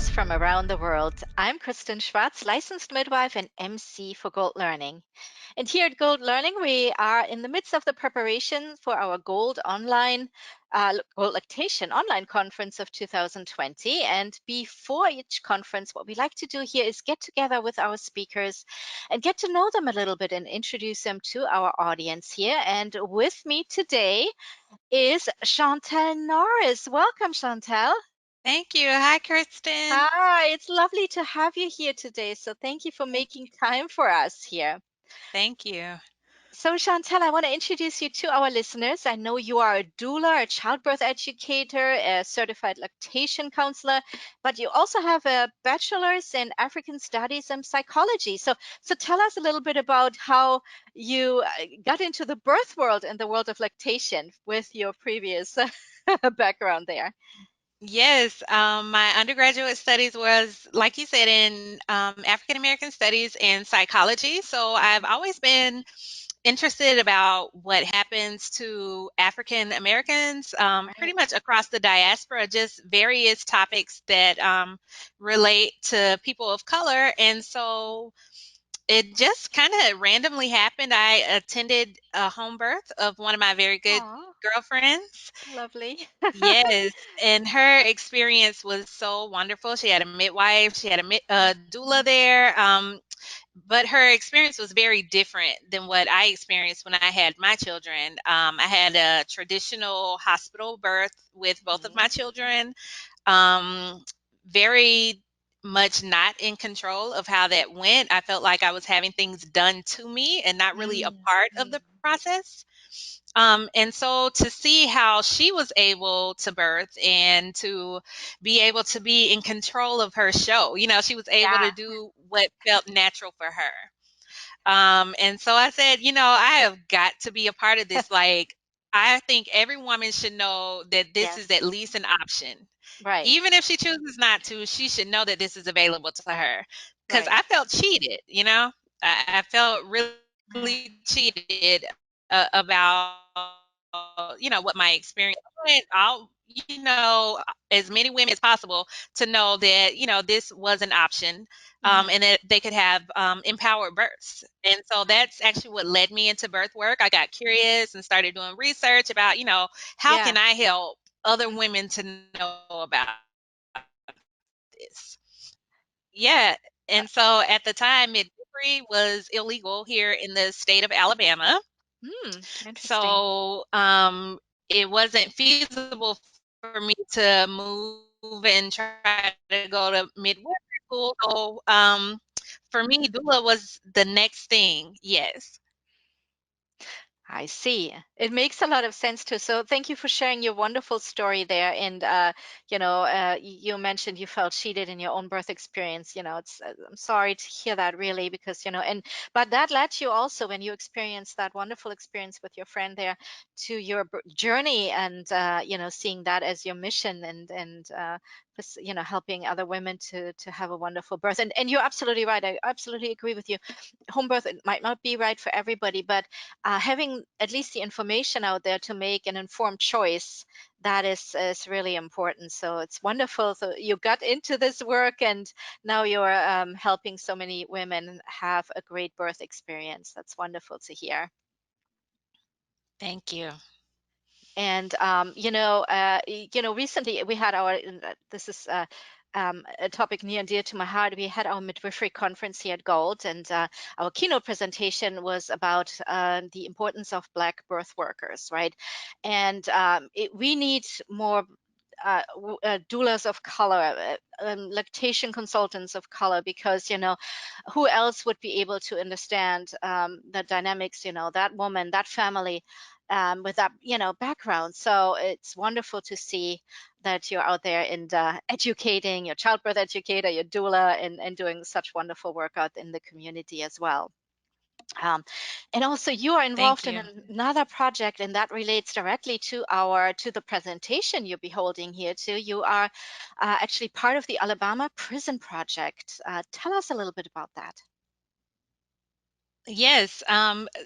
listeners from around the world. I'm Kristen Schwartz, licensed midwife and MC for Gold Learning. And here at Gold Learning, we are in the midst of the preparation for our Gold Lactation online conference of 2020. And before each conference, what we like to do here is get together with our speakers and get to know them a little bit and introduce them to our audience here. And with me today is Chauntel Norris. Welcome, Chauntel. Thank you. Hi, Kristen. Hi, it's lovely to have you here today. So thank you for Thank making you. time for us here. Thank you. So Chantel, I want to introduce you to our listeners. I know you are a doula, a childbirth educator, a certified lactation counselor, but you also have a bachelor's in African studies and psychology. So tell us a little bit about how you got into the birth world and the world of lactation with your previous background there. Yes, my undergraduate studies was, like you said, in African American studies and psychology. So I've Mhm. always been interested about what happens to African Americans, pretty Right. much across the diaspora, just various topics that relate to people of color. And so it just kind of randomly happened. I attended a home birth of one of my very good Aw, girlfriends. lovely. Yes, and her experience was so wonderful. She had a midwife, she had a doula there, but her experience was very different than what I experienced when I had my children. I had a traditional hospital birth with both of Mhm. my children, um, very much not in control of how that went. I felt like I was having things done to me and not really a Mm, part of mm. the process. And so to see how she was able to birth and to be able to be in control of her show, she was able Yeah, to do what felt natural for her. And so I said, I have got to be a part of this. Like, I think every woman should know that this is yes, at least an option. right, Even if she chooses not to, she should know that this is available to her. Because right. I felt cheated, I felt really cheated about, what my experience was. As many women as possible to know that, this was an option, Mhm. and that they could have empowered births. And so that's actually what led me into birth work. I got curious and started doing research about, how Yeah. can I help other Mhm. women to know about this? Yeah. And so at the time, midwifery was illegal here in the state of Alabama. Hmm. Interesting. So it wasn't feasible for me to move and try to go to midwifery school. So for me, doula was the next thing. Yes. I see. It makes a lot of sense too. So thank you for sharing your wonderful story there. And you mentioned you felt cheated in your own birth experience. It's I'm sorry to hear that really because and but that led you also when you experienced that wonderful experience with your friend there to your journey and seeing that as your mission and helping other women to have a wonderful birth. And you're absolutely right. I absolutely agree with you. Home birth, it might not be right for everybody, but having at least the information out there to make an informed choice, that is really important. So it's wonderful. So you got into this work and now you're helping so many women have a great birth experience. That's wonderful to hear. Thank you. And recently we had this is a topic near and dear to my heart. We had our midwifery conference here at Gold, and our keynote presentation was about the importance of Black birth workers, right? And we need more doulas of color, lactation consultants of color, because who else would be able to understand the dynamics? That woman, that family, with that background. So it's wonderful to see that you're out there and educating your childbirth educator, your doula, and doing such wonderful work out in the community as well. Um, and also you are Thank involved in you. another project, and that relates directly to the presentation you'll be holding here too. You are actually part of the Alabama Prison Project. Tell us a little bit about that. Yes.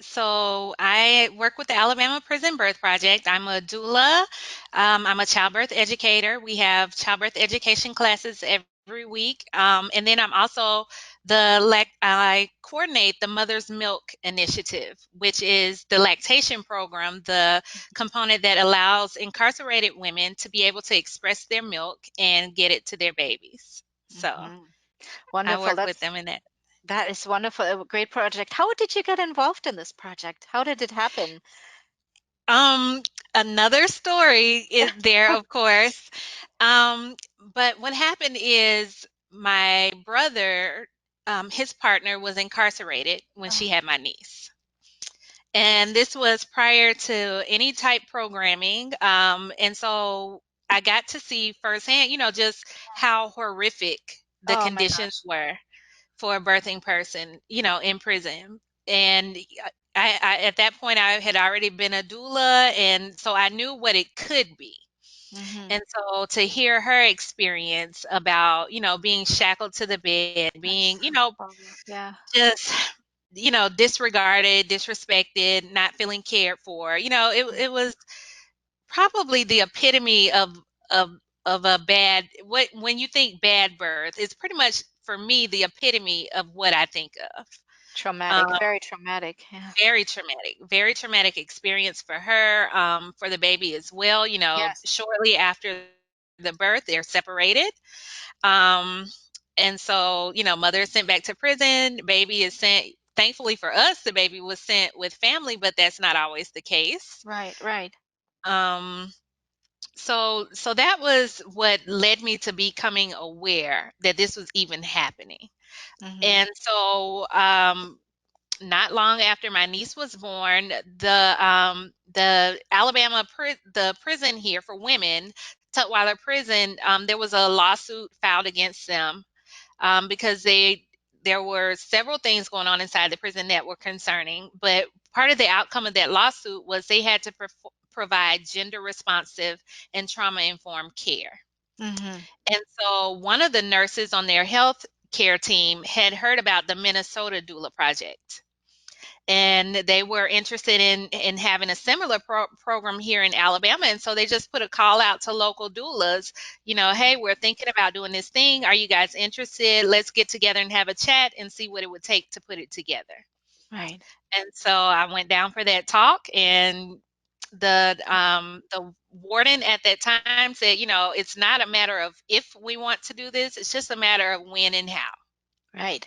So I work with the Alabama Prison Birth Project. I'm a doula. I'm a childbirth educator. We have childbirth education classes every every week. And then I'm also I coordinate the Mother's Milk Initiative, which is the lactation program, the component that allows incarcerated women to be able to express their milk and get it to their babies. So Hmm. I Wonderful. work with them in that. That is wonderful. A great project. How did you get involved in this project? How did it happen? Um, Another story is there, of course. Um, but what happened is my brother, his partner was incarcerated when Oh, she had my niece. And this was prior to any type programming. And so I got to see firsthand, just how horrific the oh my conditions gosh. were for a birthing person, in prison. And at that point, I had already been a doula, and so I knew what it could be. Hmm. And so to hear her experience about, being shackled to the bed, being, That's horrible. Yeah. just, disregarded, disrespected, not feeling cared for, it was probably the epitome of of a bad what when you think bad birth, it's pretty much for me the epitome of what I think of. Traumatic. Um, Very traumatic. Yeah. very traumatic experience for her, for the baby as well. Yes. Shortly after the birth, they're separated. Um, and so, mother is sent back to prison. Baby is sent. Thankfully for us, the baby was sent with family, but that's not always the case. Right. Right. Um, so that was what led me to becoming aware that this was even happening. Hmm. And so, not long after my niece was born, the the prison here for women, Tutwiler Prison, there was a lawsuit filed against them, because there were several things going on inside the prison that were concerning. But part of the outcome of that lawsuit was they had to provide gender responsive and trauma informed care. Hmm. And so one of the nurses on their health care team had heard about the Minnesota Doula Project, and they were interested in having a similar program here in Alabama. And so they just put a call out to local doulas, hey, we're thinking about doing this thing. Are you guys interested? Let's get together and have a chat and see what it would take to put it together. Right. And so I went down for that talk, and the warden at that time said, it's not a matter of if we want to do this, it's just a matter of when and how. Right.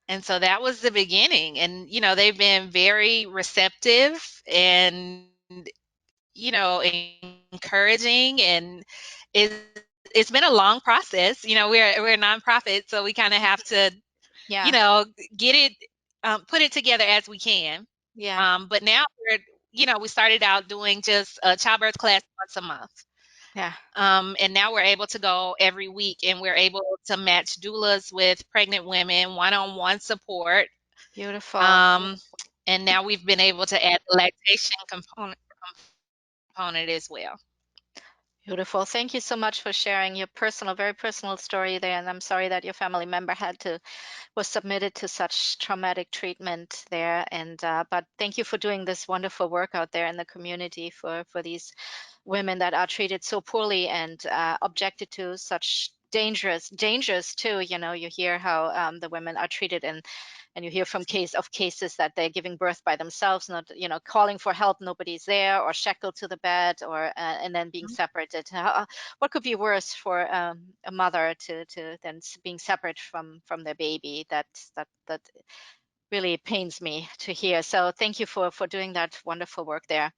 And so that was the beginning. And, they've been very receptive and, encouraging. And it's been a long process. We're a nonprofit, so we kind of have to, Yeah. get it, put it together as we can. Yeah. But now we started out doing just a childbirth class once a month. Yeah. And now we're able to go every week, and we're able to match doulas with pregnant women, one-on-one support. Beautiful. Um, and now we've been able to add the lactation component as well. Beautiful. Thank you so much for sharing your personal, very personal story there. And I'm sorry that your family member was submitted to such traumatic treatment there. And but thank you for doing this wonderful work out there in the community for these women that are treated so poorly and objected to such dangers too. You hear how the women are treated, and you hear from cases that they're giving birth by themselves, not calling for help, nobody's there, or shackled to the bed, or and then being separated. What could be worse for a mother to then being separate from their baby? That really pains me to hear. So thank you for doing that wonderful work there.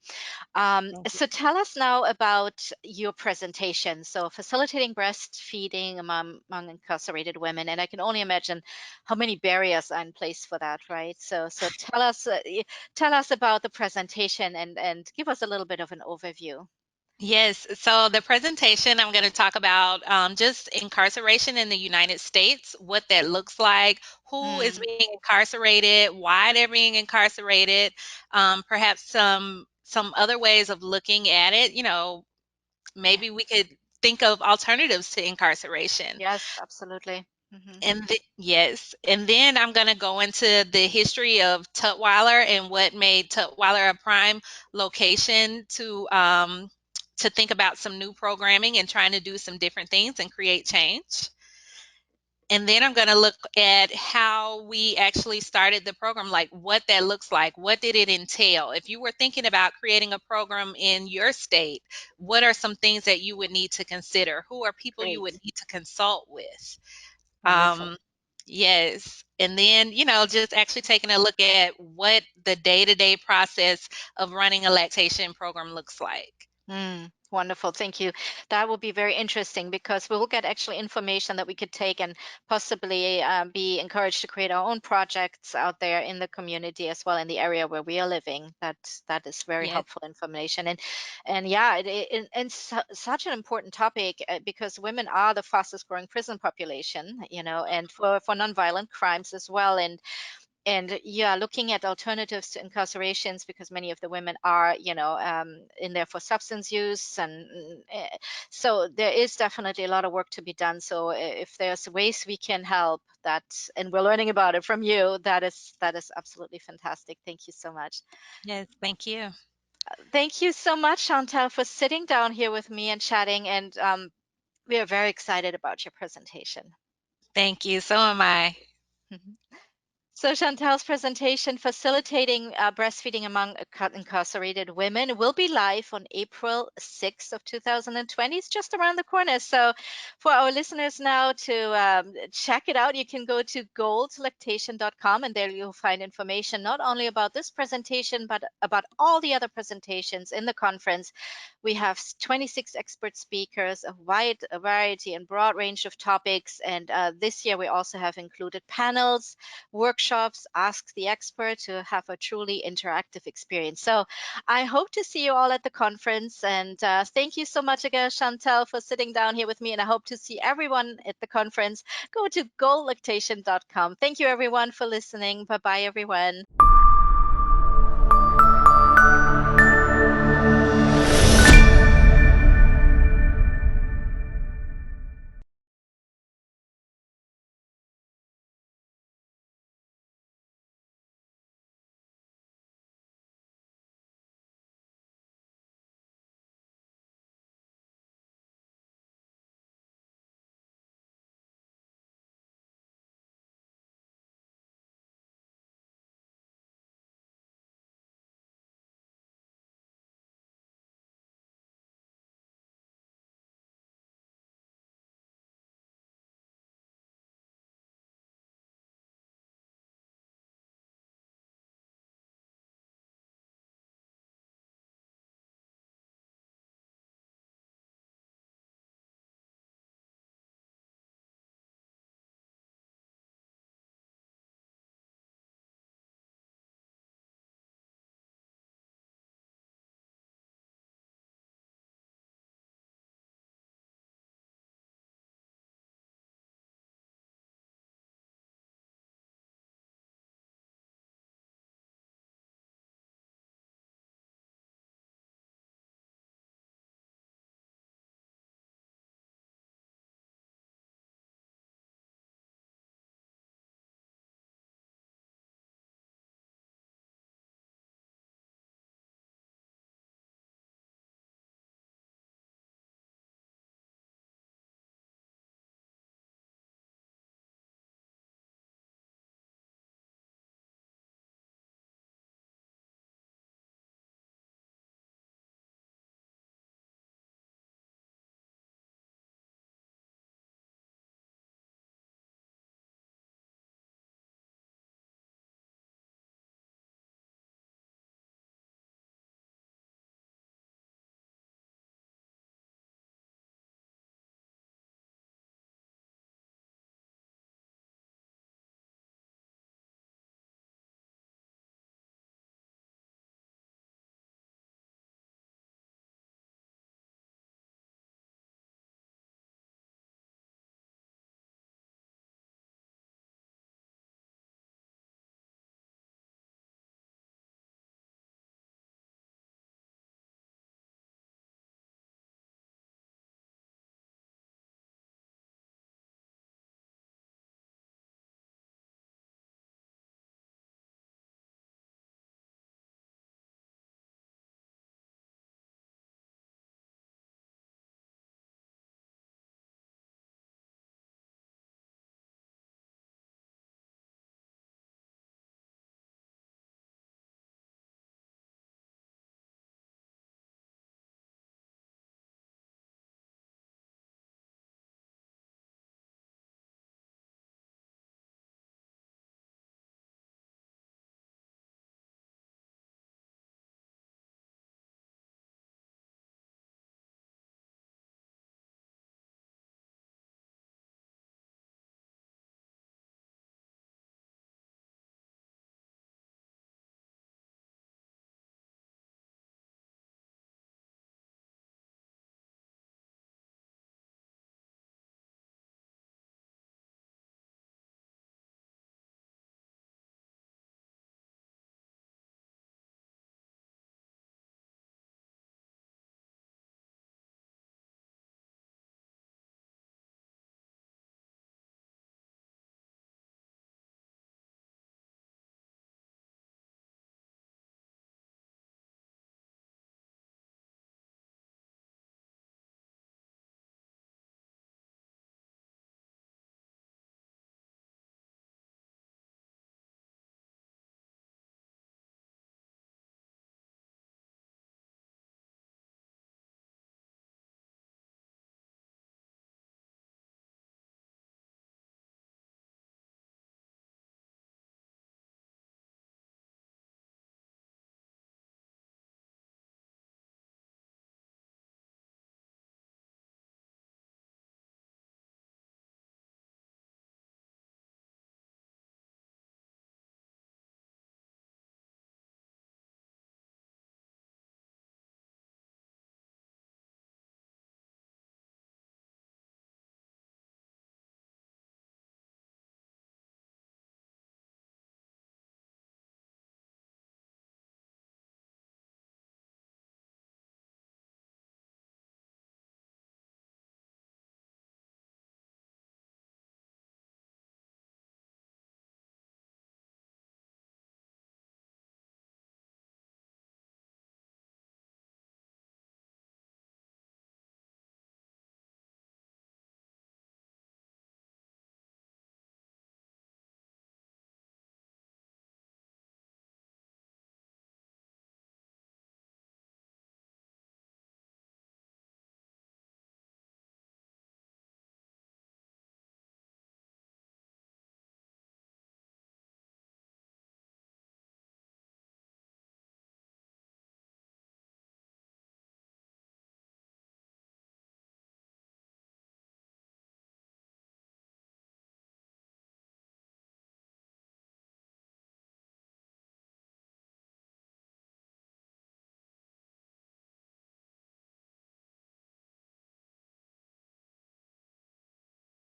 Thank you. So tell us now about your presentation. So facilitating breastfeeding among incarcerated women, and I can only imagine how many barriers are in place for that, right? So tell us about the presentation and give us a little bit of an overview. Yes. So the presentation, I'm going to talk about, just incarceration in the United States, what that looks like, who is Mm, being incarcerated, why they're being incarcerated, perhaps some other ways of looking at it. yeah. Maybe we could think of alternatives to incarceration. Yes, absolutely. Hmm. Yes, and then I'm going to go into the history of Tutwiler and what made Tutwiler a prime location to think about some new programming and trying to do some different things and create change. And then I'm going to look at how we actually started the program, like what that looks like. What did it entail? If you were thinking about creating a program in your state, what are some things that you would need to consider? Who are people you would Great. need to consult with? Wonderful. Um, yes. And then, just actually taking a look at what the day to day process of running a lactation program looks like. Wonderful. Thank you. That will be very interesting because we will get actually information that we could take and possibly be encouraged to create our own projects out there in the community as well in the area where we are living. That is very Yes. helpful information. And yeah, and such an important topic because women are the fastest growing prison population, and for nonviolent crimes as well. And yeah, looking at alternatives to incarcerations because many of the women are in there for substance use so there is definitely a lot of work to be done. So if there's ways we can help that, and we're learning about it from you, that is absolutely fantastic. Thank you so much. Yes. Thank you. Thank you so much, Chantal, for sitting down here with me and chatting, and we are very excited about your presentation. Thank you. So am I. So Chantel's presentation, Facilitating Breastfeeding Among Incarcerated Women, will be live on April 6th of 2020. It's just around the corner. So for our listeners now to check it out, you can go to goldlactation.com, and there you'll find information not only about this presentation, but about all the other presentations in the conference. We have 26 expert speakers, a variety and broad range of topics. And this year we also have included panels, workshops, ask the expert, to have a truly interactive experience. So I hope to see you all at the conference. And thank you so much again, Chantel, for sitting down here with me. And I hope to see everyone at the conference. Go to goallactation.com. Thank you, everyone, for listening. Bye bye, everyone.